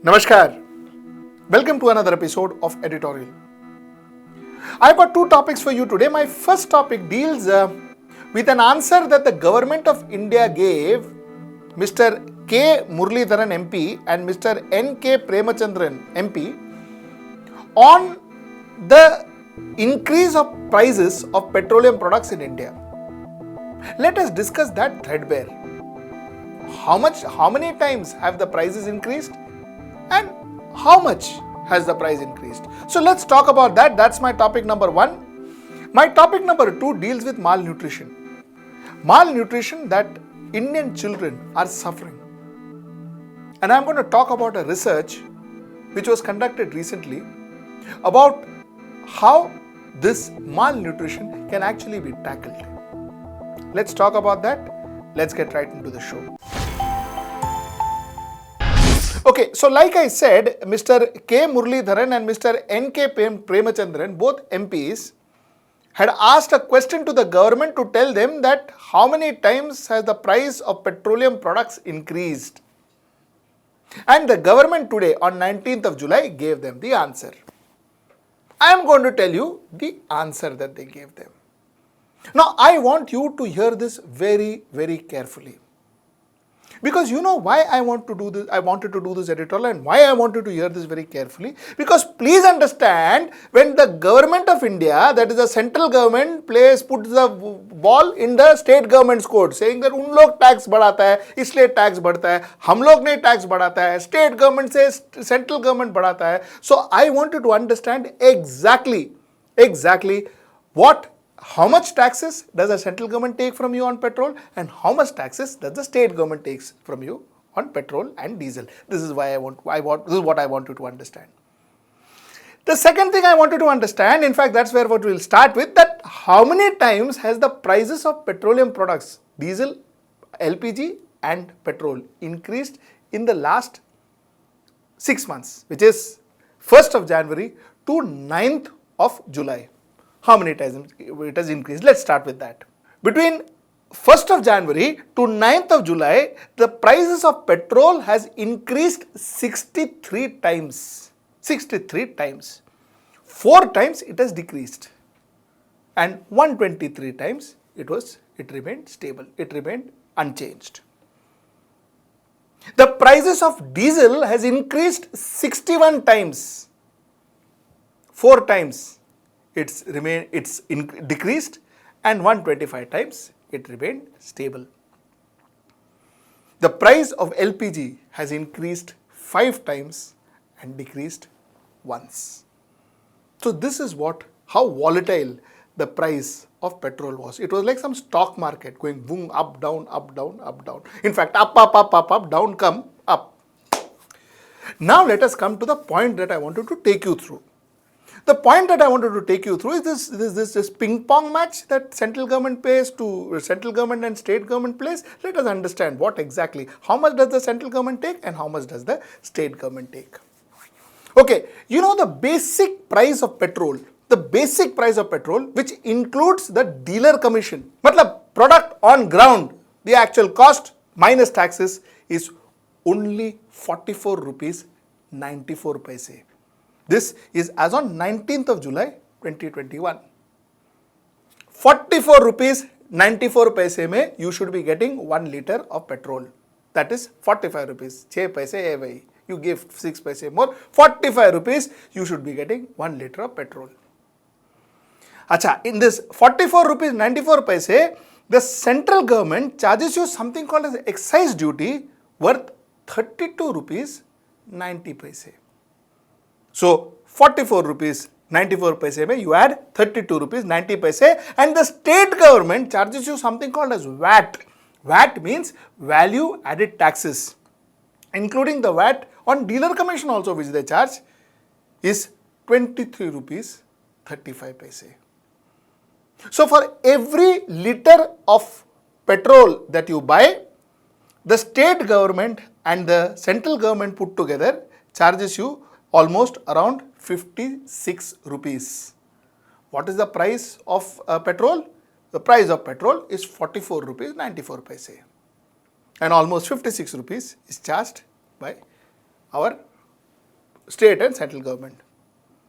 Namaskar. Welcome to another episode of Editorial. I've got two topics for you today. My first topic deals with an answer that the government of India gave Mr. K. Muralidharan MP and Mr. N. K. Premachandran MP on the increase of prices of petroleum products in India. Let us discuss that threadbare. How many times have the prices increased and how much has the price increased? So let's talk about that. That's my topic number one. My topic number two deals with malnutrition. Malnutrition that Indian children are suffering. And I'm going to talk about a research which was conducted recently about how this malnutrition can actually be tackled. Let's talk about that. Let's get right into the show. Okay, so like I said, Mr. K. Muralidharan and Mr. N. K. Premachandran, both MPs, had asked a question to the government to tell them that how many times has the price of petroleum products increased. And the government today on 19th of July gave them the answer. I am going to tell you the answer that they gave them. Now, I want you to hear this very, very carefully. Because you know why I wanted to do this editorial and why I wanted to hear this very carefully. Because please understand, when the government of India, that is the central government, puts the ball in the state government's court, saying that उन लोग tax बढ़ाता है, इसलिए tax बढ़ता है, हम लोग नहीं tax बढ़ाता है, state government says central government बढ़ाता है. So I wanted to understand exactly how much taxes does the central government take from you on petrol and how much taxes does the state government takes from you on petrol and diesel. This is what I want you to understand. The second thing I wanted to understand, in fact that's where what we'll start with, that how many times has the prices of petroleum products, diesel, LPG and petrol increased in the last 6 months, which is 1st of January to 9th of July. How many times it has increased? Let's start with that. Between 1st of January to 9th of July, the prices of petrol has increased 63 times. 63 times. 4 times it has decreased. And 123 times it remained stable. It remained unchanged. The prices of diesel has increased 61 times. 4 times it's decreased and 125 times it remained stable. The price of LPG has increased 5 times and decreased once. So this is how volatile the price of petrol was. It was like some stock market going boom, up, down, up, down, up, down. In fact, up, down, come, up. Now let us come to the point that I wanted to take you through. The point that I wanted to take you through is this ping pong match that central government pays to central government and state government plays. Let us understand how much does the central government take and how much does the state government take. Okay, you know the basic price of petrol, which includes the dealer commission, matlab product on ground, the actual cost minus taxes is only 44 rupees 94 paise. This is as on 19th of July 2021. 44 rupees 94 paise mein you should be getting 1 liter of petrol. That is 45 rupees. 6 paise hai bhai. You give 6 paise more. 45 rupees you should be getting 1 liter of petrol. Acha, in this 44 rupees 94 paise, the central government charges you something called as excise duty worth 32 rupees 90 paise. So 44 rupees 94 paise mein you add 32 rupees 90 paise and the state government charges you something called as VAT. VAT means value added taxes, including the VAT on dealer commission also, which they charge, is 23 rupees 35 paise. So for every liter of petrol that you buy, the state government and the central government put together charges you almost around 56 rupees. What is the price of petrol? The price of petrol is 44 rupees 94 paise. And almost 56 rupees is charged by our state and central government.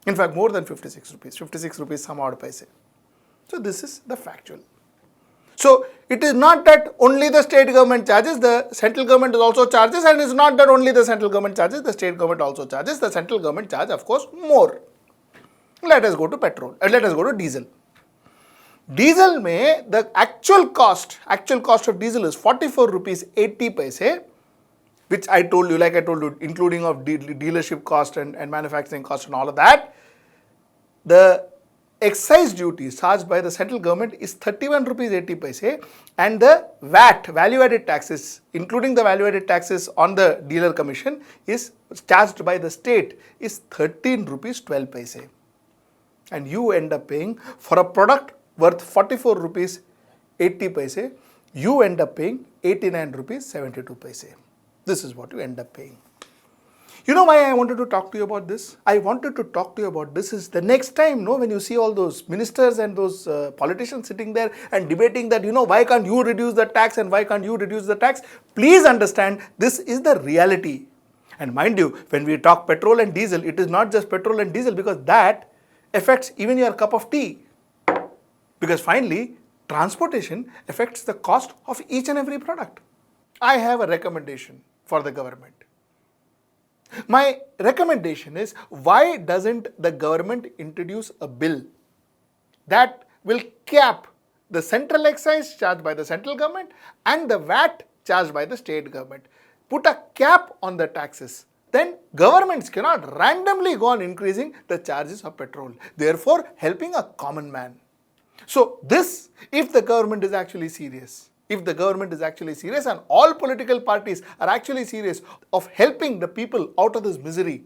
In fact, more than 56 rupees, 56 rupees some odd paise. So this is the factual. So it is not that only the state government charges, the central government also charges, and it's not that only the central government charges, the state government also charges. The central government charge, of course, more. Let us go to petrol, let us go to diesel. Diesel may, the actual cost of diesel is 44 rupees 80 paise, which I told you, like I told you, including of dealership cost and manufacturing cost and all of that. The excise duty charged by the central government is 31 rupees 80 paise, and the VAT, value added taxes, including the value added taxes on the dealer commission, is charged by the state is 13 rupees 12 paise. And you end up paying for a product worth 44 rupees 80 paise, you end up paying 89 rupees 72 paise. This is what you end up paying. You know why I wanted to talk to you about this? I wanted to talk to you about this is the next time, when you see all those ministers and those politicians sitting there and debating that, why can't you reduce the tax and why can't you reduce the tax? Please understand, this is the reality. And mind you, when we talk petrol and diesel, it is not just petrol and diesel, because that affects even your cup of tea. Because finally, transportation affects the cost of each and every product. I have a recommendation for the government. My recommendation is, why doesn't the government introduce a bill that will cap the central excise charged by the central government and the VAT charged by the state government? Put a cap on the taxes. Then governments cannot randomly go on increasing the charges of petrol, therefore helping a common man. So this, if the government is actually serious, and all political parties are actually serious of helping the people out of this misery,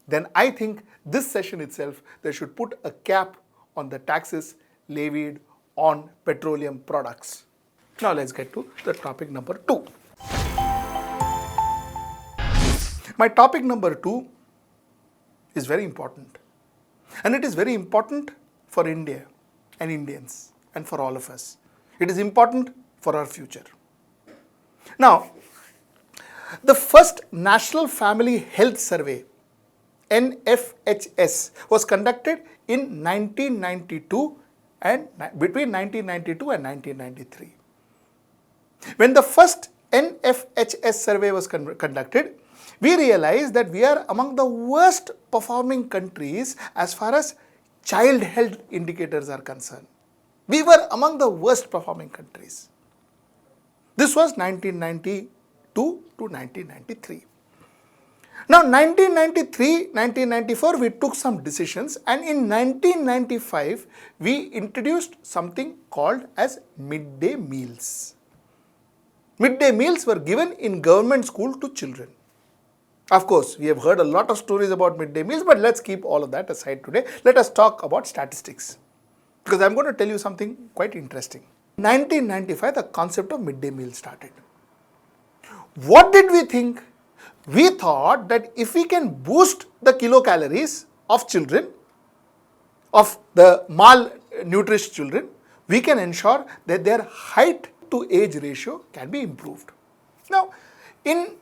then I think this session itself, they should put a cap on the taxes levied on petroleum products. Now let's get to the topic number 2. My topic number 2 is very important, and it is very important for India and Indians and for all of us. It is important for our future. Now, the first National Family Health Survey, NFHS, was conducted in 1992 and between 1992 and 1993. When the first NFHS survey was conducted, we realized that we are among the worst performing countries as far as child health indicators are concerned. We were among the worst performing countries. This was 1992 to 1993. Now 1993-1994 we took some decisions, and in 1995 we introduced something called as midday meals. Midday meals were given in government school to children. Of course, we have heard a lot of stories about midday meals, but let's keep all of that aside today. Let us talk about statistics, because I'm going to tell you something quite interesting. 1995, the concept of midday meal started. What did we think? We thought that if we can boost the kilocalories of children, of the malnourished children, we can ensure that their height to age ratio can be improved. Now, in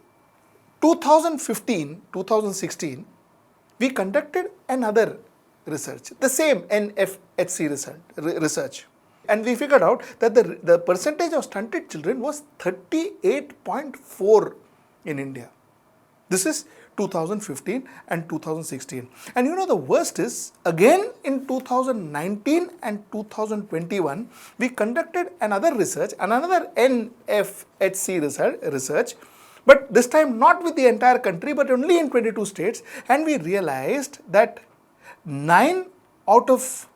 2015-2016, we conducted another research, the same NFHC research. And we figured out that the percentage of stunted children was 38.4 in India. This is 2015 and 2016. And the worst is, again in 2019 and 2021, we conducted another research, another NFHC research, but this time not with the entire country, but only in 22 states. And we realized that 9 out of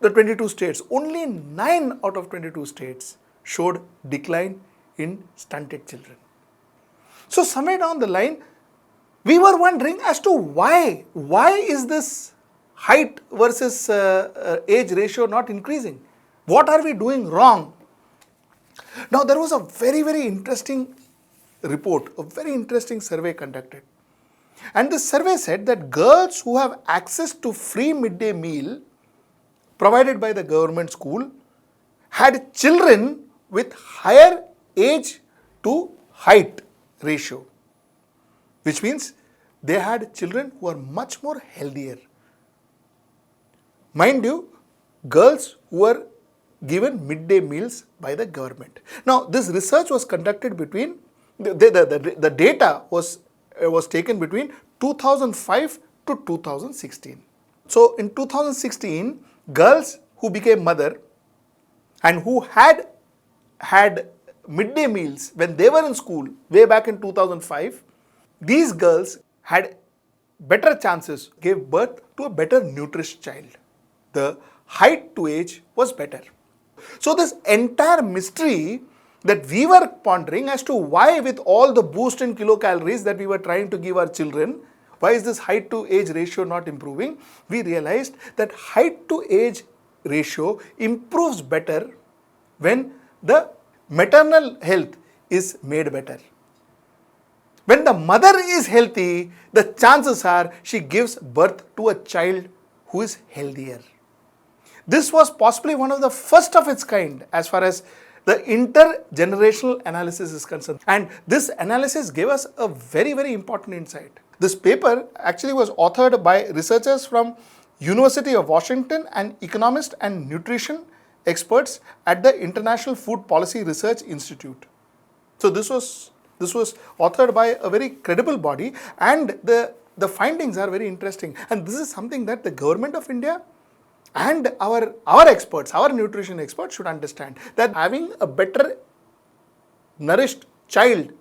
the 22 states, only 9 out of 22 states showed decline in stunted children. So somewhere down the line, we were wondering as to why. Why is this height versus age ratio not increasing? What are we doing wrong? Now there was a very, very interesting report, a very interesting survey conducted. And this survey said that girls who have access to free midday meal provided by the government school had children with higher age to height ratio. which means they had children who are much more healthier. Mind you, girls who were given midday meals by the government. Now, this research was conducted between, the data was taken between 2005 to 2016. So, in 2016, girls who became mother and who had midday meals when they were in school way back in 2005, these girls had better chances, gave birth to a better nourished child. The height to age was better. So this entire mystery that we were pondering as to why, with all the boost in kilocalories that we were trying to give our children, why is this height to age ratio not improving? We realized that height to age ratio improves better when the maternal health is made better. When the mother is healthy, the chances are she gives birth to a child who is healthier. This was possibly one of the first of its kind as far as the intergenerational analysis is concerned. And this analysis gave us a very, very important insight. This paper actually was authored by researchers from University of Washington and economists and nutrition experts at the International Food Policy Research Institute. So this was authored by a very credible body, and the findings are very interesting. And this is something that the government of India and our experts, our nutrition experts should understand, that having a better nourished child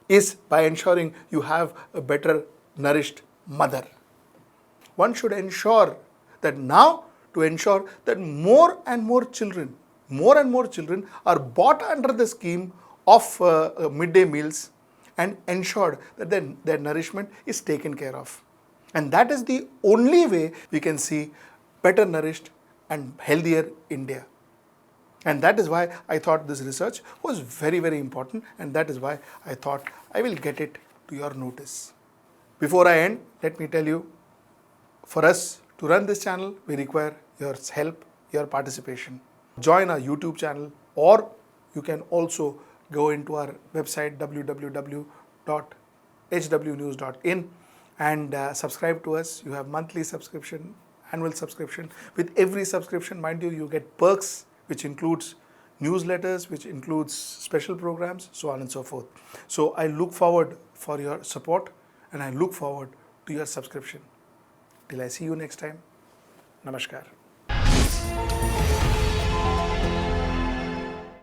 is by ensuring you have a better nourished mother. One should ensure that now, to ensure that more and more children are brought under the scheme of midday meals and ensured that their nourishment is taken care of. And that is the only way we can see better nourished and healthier India. And that is why I thought this research was very, very important, and that is why I thought I will get it to your notice. Before I end, let me tell you, for us to run this channel, we require your help, your participation. Join our YouTube channel, or you can also go into our website www.hwnews.in and subscribe to us. You have monthly subscription, annual subscription. With every subscription, mind you, you get perks, which includes newsletters, which includes special programs, so on and so forth. So I look forward for your support, and I look forward to your subscription. Till I see you next time, Namaskar.